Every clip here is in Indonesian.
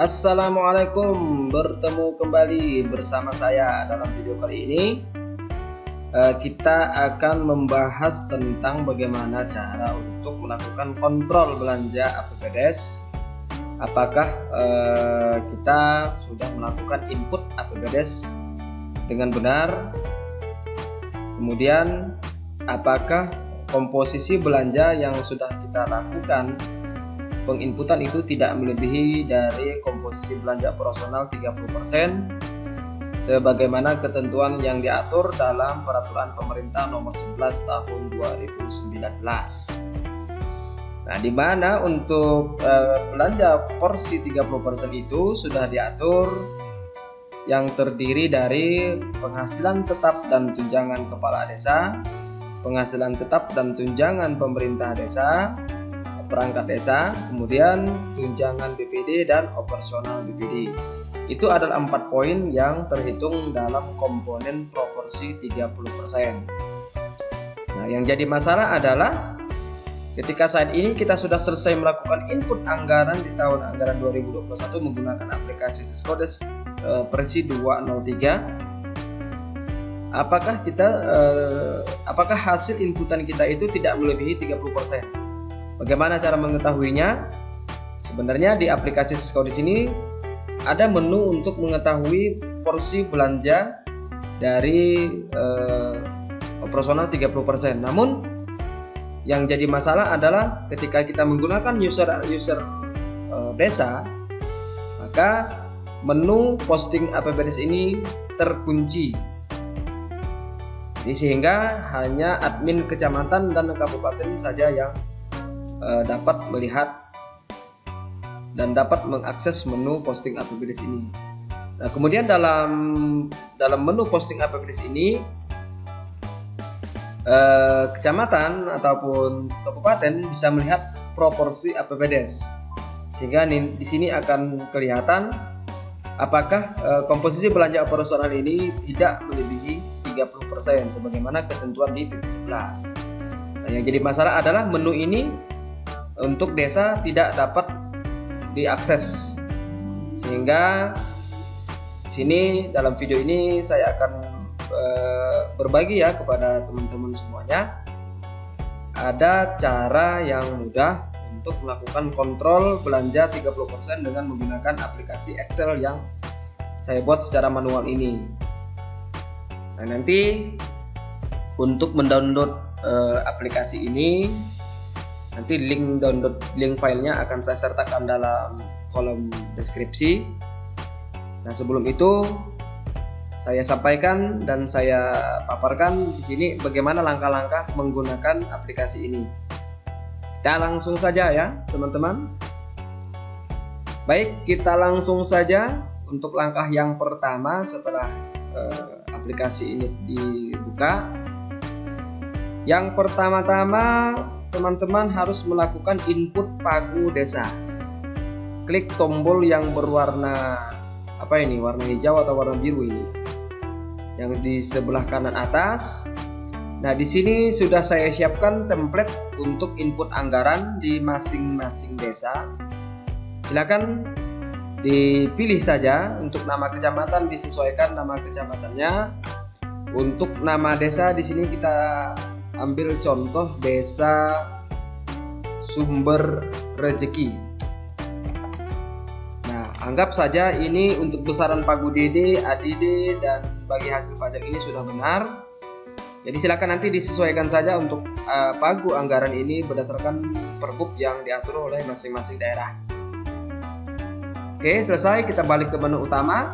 Assalamualaikum, bertemu kembali bersama saya. Dalam video kali ini kita akan membahas tentang bagaimana cara untuk melakukan kontrol belanja APBDes. Apakah kita sudah melakukan input APBDes dengan benar, kemudian apakah komposisi belanja yang sudah kita lakukan penginputan itu tidak melebihi dari komposisi belanja operasional 30% sebagaimana ketentuan yang diatur dalam Peraturan Pemerintah Nomor 11 Tahun 2019. Nah, di mana untuk belanja porsi 30% itu sudah diatur yang terdiri dari penghasilan tetap dan tunjangan kepala desa, penghasilan tetap dan tunjangan pemerintah desa, perangkat desa, kemudian tunjangan BPD dan operasional BPD. Itu adalah 4 poin yang terhitung dalam komponen proporsi 30%. Nah, yang jadi masalah adalah ketika saat ini kita sudah selesai melakukan input anggaran di tahun anggaran 2021 menggunakan aplikasi Syscodes versi 203. Apakah hasil inputan kita itu tidak melebihi 30%? Bagaimana cara mengetahuinya? Sebenarnya di aplikasi Syscodes ini ada menu untuk mengetahui porsi belanja dari operasional 30%. Namun yang jadi masalah adalah ketika kita menggunakan user desa, maka menu posting APBDes ini terkunci. Jadi sehingga hanya admin kecamatan dan kabupaten saja yang dapat melihat dan dapat mengakses menu posting APBDes ini. Nah, kemudian dalam menu posting APBDes ini kecamatan ataupun kabupaten bisa melihat proporsi APBDes, sehingga di sini akan kelihatan apakah komposisi belanja operasional ini tidak melebihi 30% sebagaimana ketentuan di PP 11. Nah, yang jadi masalah adalah menu ini untuk desa tidak dapat diakses, sehingga di sini dalam video ini saya akan berbagi ya kepada teman-teman semuanya ada cara yang mudah untuk melakukan kontrol belanja 30% dengan menggunakan aplikasi Excel yang saya buat secara manual ini. Nah, nanti untuk mendownload aplikasi ini, nanti link filenya akan saya sertakan dalam kolom deskripsi. Nah, sebelum itu saya sampaikan dan saya paparkan di sini bagaimana langkah-langkah menggunakan aplikasi ini. Kita langsung saja ya, teman-teman. Baik, kita langsung saja untuk langkah yang pertama setelah aplikasi ini dibuka. Yang pertama-tama teman-teman harus melakukan input pagu desa. Klik tombol yang berwarna warna hijau atau warna biru ini, yang di sebelah kanan atas. Nah, di sini sudah saya siapkan template untuk input anggaran di masing-masing desa. Silakan dipilih saja. Untuk nama kecamatan disesuaikan nama kecamatannya. Untuk nama desa di sini kita ambil contoh Desa Sumber Rejeki. Nah, anggap saja ini untuk besaran pagu DD, ADD, dan bagi hasil pajak ini sudah benar. Jadi silakan nanti disesuaikan saja untuk pagu anggaran ini berdasarkan perbuk yang diatur oleh masing-masing daerah. Oke, selesai. Kita balik ke menu utama.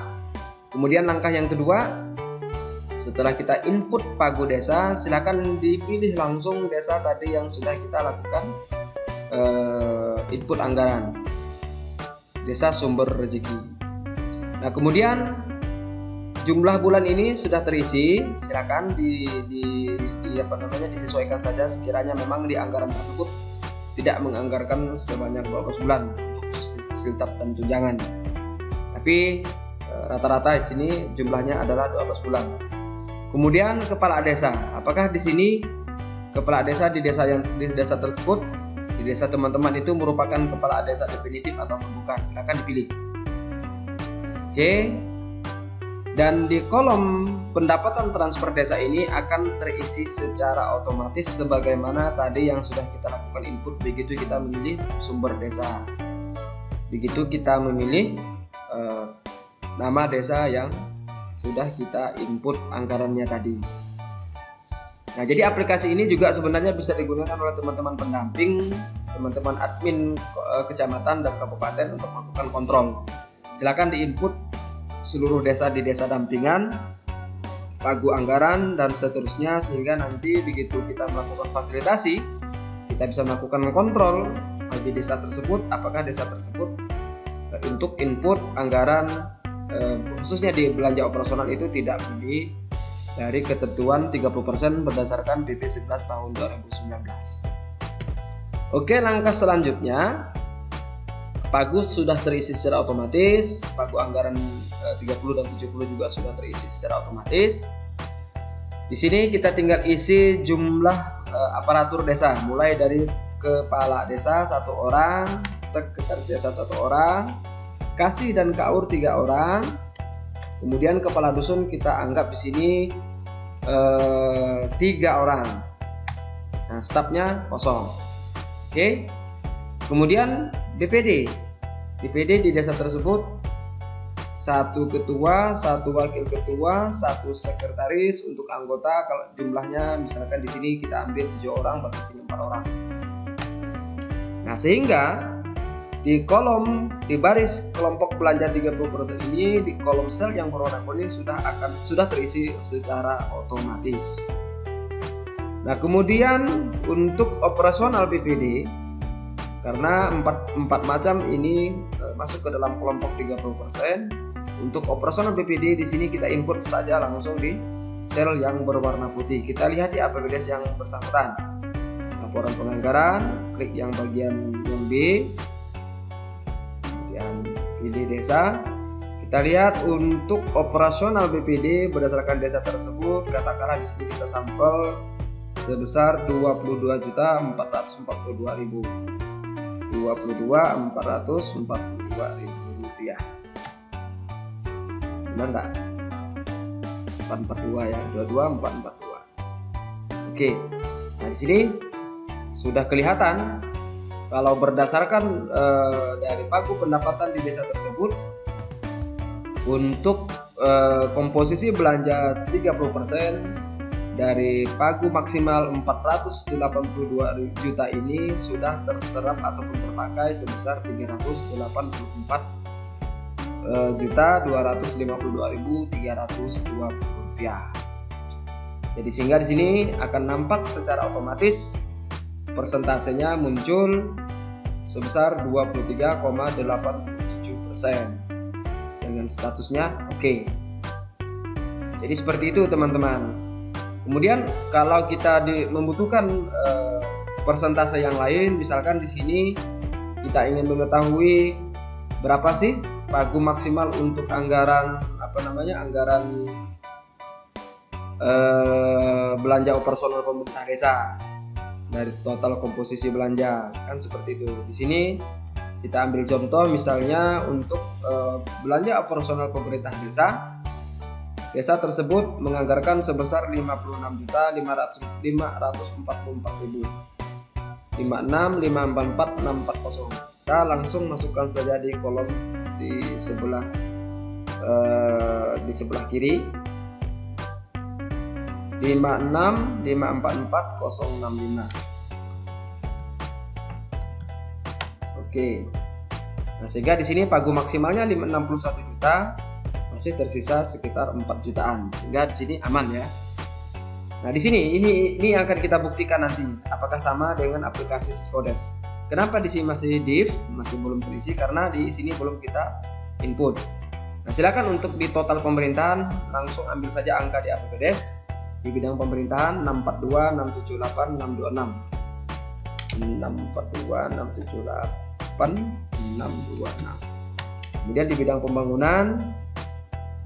Kemudian langkah yang kedua, setelah kita input pagu desa, silakan dipilih langsung desa tadi yang sudah kita lakukan input anggaran, Desa Sumber Rejeki. Nah, kemudian jumlah bulan ini sudah terisi, silakan disesuaikan saja sekiranya memang di anggaran tersebut tidak menganggarkan sebanyak 12 bulan untuk siltap dan tunjangan. Tapi rata-rata di sini jumlahnya adalah 12 bulan. Kemudian kepala desa, apakah di sini kepala desa di desa tersebut, di desa teman-teman itu merupakan kepala desa definitif atau bukan? Silakan dipilih. Oke. Dan di kolom pendapatan transfer desa ini akan terisi secara otomatis sebagaimana tadi yang sudah kita lakukan input. Begitu kita memilih sumber desa, begitu kita memilih nama desa yang sudah kita input anggarannya tadi. Nah, jadi aplikasi ini juga sebenarnya bisa digunakan oleh teman-teman pendamping, teman-teman admin kecamatan dan kabupaten untuk melakukan kontrol. Silakan diinput seluruh desa di desa dampingan, pagu anggaran dan seterusnya, sehingga nanti begitu kita melakukan fasilitasi, kita bisa melakukan kontrol bagi desa tersebut apakah desa tersebut untuk input anggaran khususnya di belanja operasional itu tidak melebihi dari ketentuan 30% berdasarkan PP 11 tahun 2019. Oke, langkah selanjutnya, pagu sudah terisi secara otomatis, pagu anggaran 30 dan 70 juga sudah terisi secara otomatis. Di sini kita tinggal isi jumlah aparatur desa, mulai dari kepala desa 1 orang, sekretaris desa 1 orang, kasih dan kaur 3 orang, kemudian kepala dusun kita anggap di sini 3 orang. Nah, stafnya kosong. Oke. Kemudian DPD di desa tersebut 1 ketua, 1 wakil ketua, 1 sekretaris. Untuk anggota kalau jumlahnya misalkan di sini kita ambil 7 orang, berarti sini 4 orang. Nah, sehingga di baris kelompok belanja 30% ini, di kolom sel yang berwarna kuning sudah terisi secara otomatis. Nah, kemudian untuk operasional BPD, karena 4 macam ini masuk ke dalam kelompok 30%, untuk operasional BPD di sini kita input saja langsung di sel yang berwarna putih. Kita lihat di APBDes yang bersangkutan. Laporan penganggaran, klik yang bagian yang B, kemudian pilih desa. Kita lihat untuk operasional BPD berdasarkan desa tersebut, katakanlah di sini kita sampel sebesar 22.442.000. 22.442.000 rupiah. Benar nggak? 442 ya, 22.442. Oke. Nah, di sini sudah kelihatan kalau berdasarkan dari pagu pendapatan di desa tersebut, untuk komposisi belanja 30% dari pagu maksimal 482 juta ini sudah terserap ataupun terpakai sebesar 308.252.320 rupiah. Jadi sehingga di sini akan nampak secara otomatis persentasenya muncul sebesar 23,87% dengan statusnya oke. Jadi seperti itu teman-teman. Kemudian kalau kita membutuhkan persentase yang lain, misalkan di sini kita ingin mengetahui berapa sih pagu maksimal untuk anggaran anggaran belanja operasional pemerintah desa dari total komposisi belanja, kan seperti itu. Di sini kita ambil contoh misalnya untuk belanja operasional pemerintah desa. Desa tersebut menganggarkan sebesar 56.544.000. 56.544.640. Kita langsung masukkan saja di kolom di sebelah kiri. 56.544.065. Oke. Nah, sehingga di sini pagu maksimalnya 61 juta. Masih tersisa sekitar 4 jutaan, sehingga di sini aman ya. Nah, di sini ini yang akan kita buktikan nanti apakah sama dengan aplikasi Sisfodes. Kenapa di sini masih div, masih belum terisi? Karena di sini belum kita input. Nah, silakan untuk di total pemerintahan langsung ambil saja angka di APBDes. Di bidang pemerintahan 642, 678, 626. 642, 678, 626. Kemudian di bidang pembangunan,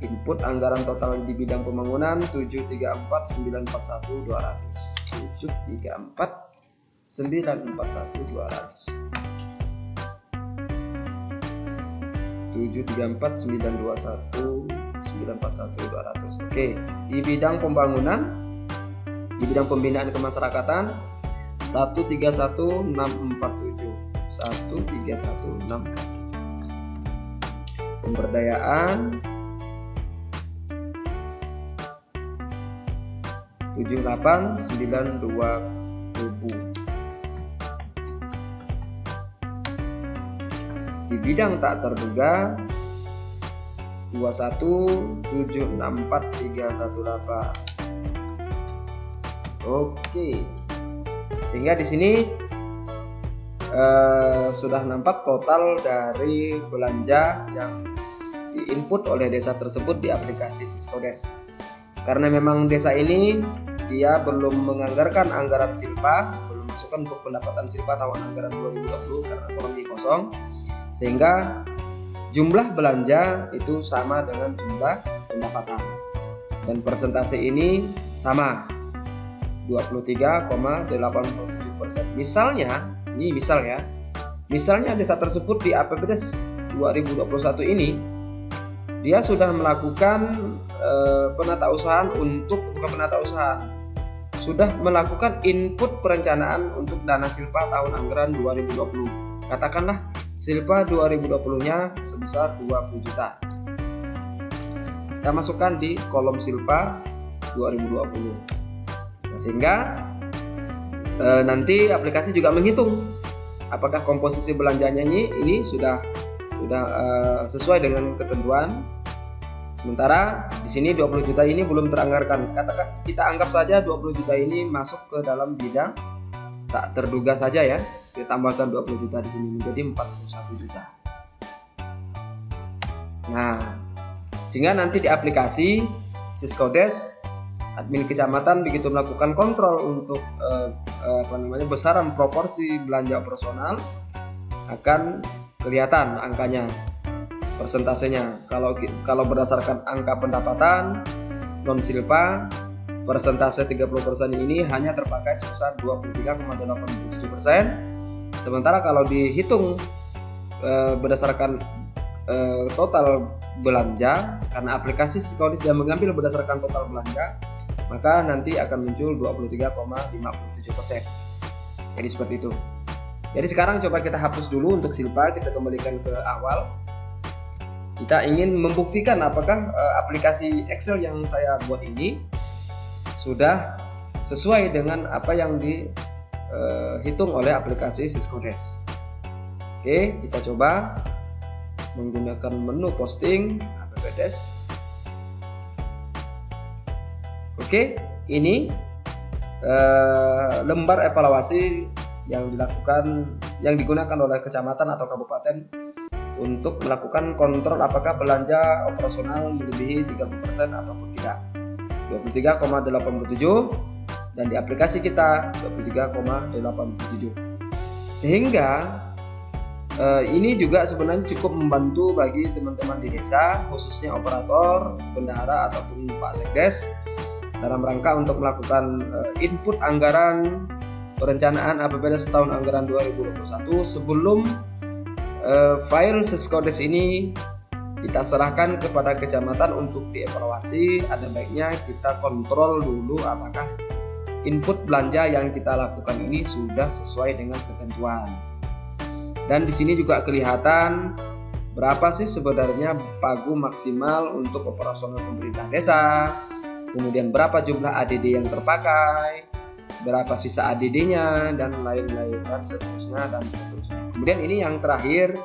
input anggaran total di bidang pembangunan 734.941.200. 734.941.200. 734.941.200. 734.921.941.200. Oke, di bidang pembangunan, di bidang pembinaan kemasyarakatan 131.647. 131.647. Pemberdayaan 78.920.000. Di bidang tak terduga 21.764.318. Oke. Sehingga di sini sudah nampak total dari belanja yang diinput oleh desa tersebut di aplikasi Siscodes. Karena memang desa ini dia belum menganggarkan anggaran silpa, belum masukkan untuk pendapatan silpa tahun anggaran 2020 karena ekonomi kosong, sehingga jumlah belanja itu sama dengan jumlah pendapatan, dan persentase ini sama 23,87%. Misalnya desa tersebut di APBDes 2021 ini dia sudah melakukan sudah melakukan input perencanaan untuk dana silpa tahun anggaran 2020. Katakanlah silpa 2020-nya sebesar 20 juta. Kita masukkan di kolom silpa 2020. Nah, sehingga nanti aplikasi juga menghitung apakah komposisi belanjanya ini sudah sesuai dengan ketentuan. Sementara di sini 20 juta ini belum teranggarkan. Katakan kita anggap saja 20 juta ini masuk ke dalam bidang tak terduga saja ya. Kita tambahkan 20 juta di sini menjadi 41 juta. Nah, sehingga nanti di aplikasi Siscodes, admin kecamatan begitu melakukan kontrol untuk besaran proporsi belanja operasional, akan kelihatan angkanya, persentasenya. Kalau berdasarkan angka pendapatan non silpa, persentase 30% ini hanya terpakai sebesar 23,87%. Sementara kalau dihitung berdasarkan total belanja, karena aplikasi Siscodes dia mengambil berdasarkan total belanja, maka nanti akan muncul 23,57%. Jadi seperti itu. Jadi sekarang coba kita hapus dulu untuk silpa, kita kembalikan ke awal. Kita ingin membuktikan apakah aplikasi Excel yang saya buat ini sudah sesuai dengan apa yang dihitung oleh aplikasi Siscodes. Oke, kita coba menggunakan menu posting APBDes. Oke, ini lembar evaluasi yang digunakan oleh kecamatan atau kabupaten untuk melakukan kontrol apakah belanja operasional melebihi 30% ataupun tidak. 23,87 dan di aplikasi kita 23,87. Sehingga ini juga sebenarnya cukup membantu bagi teman-teman di desa, khususnya operator, bendahara ataupun Pak Sekdes, dalam rangka untuk melakukan input anggaran perencanaan APBDes tahun anggaran 2021 sebelum file Siscodes ini kita serahkan kepada kecamatan untuk dievaluasi. Ada baiknya kita kontrol dulu apakah input belanja yang kita lakukan ini sudah sesuai dengan ketentuan. Dan di sini juga kelihatan berapa sih sebenarnya pagu maksimal untuk operasional pemerintah desa, kemudian berapa jumlah ADD yang terpakai, berapa sisa ADD-nya, dan lain-lain, dan seterusnya. Kemudian ini yang terakhir,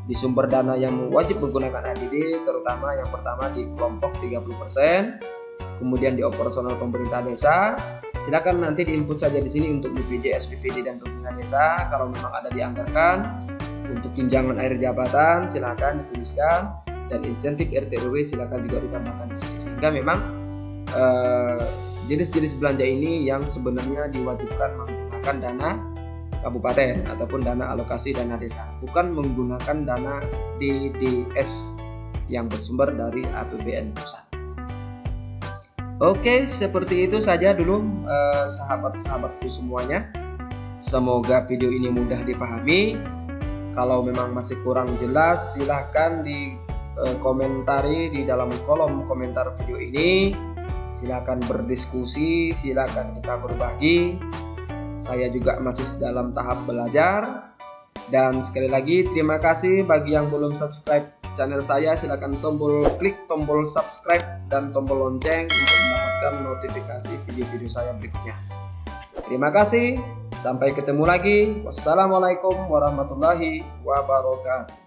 di sumber dana yang wajib menggunakan ADD, terutama yang pertama di kelompok 30%, kemudian di operasional pemerintah desa. Silakan nanti diinput saja di sini untuk BPJS, BPD, dan pemerintah desa. Kalau memang ada dianggarkan untuk tunjangan air jabatan, silakan dituliskan, dan insentif RT RW silakan juga ditambahkan di sini. Sehingga memang jenis-jenis belanja ini yang sebenarnya diwajibkan menggunakan dana kabupaten ataupun dana alokasi dana desa, bukan menggunakan dana DDS yang bersumber dari APBN pusat. Oke, seperti itu saja dulu sahabat-sahabatku semuanya. Semoga video ini mudah dipahami. Kalau memang masih kurang jelas, silahkan komentari di dalam kolom komentar video ini. Silahkan berdiskusi, silahkan kita berbagi. Saya juga masih dalam tahap belajar. Dan sekali lagi terima kasih bagi yang belum subscribe channel saya, silahkan klik tombol subscribe dan tombol lonceng untuk mendapatkan notifikasi video-video saya berikutnya. Terima kasih, sampai ketemu lagi. Wassalamualaikum warahmatullahi wabarakatuh.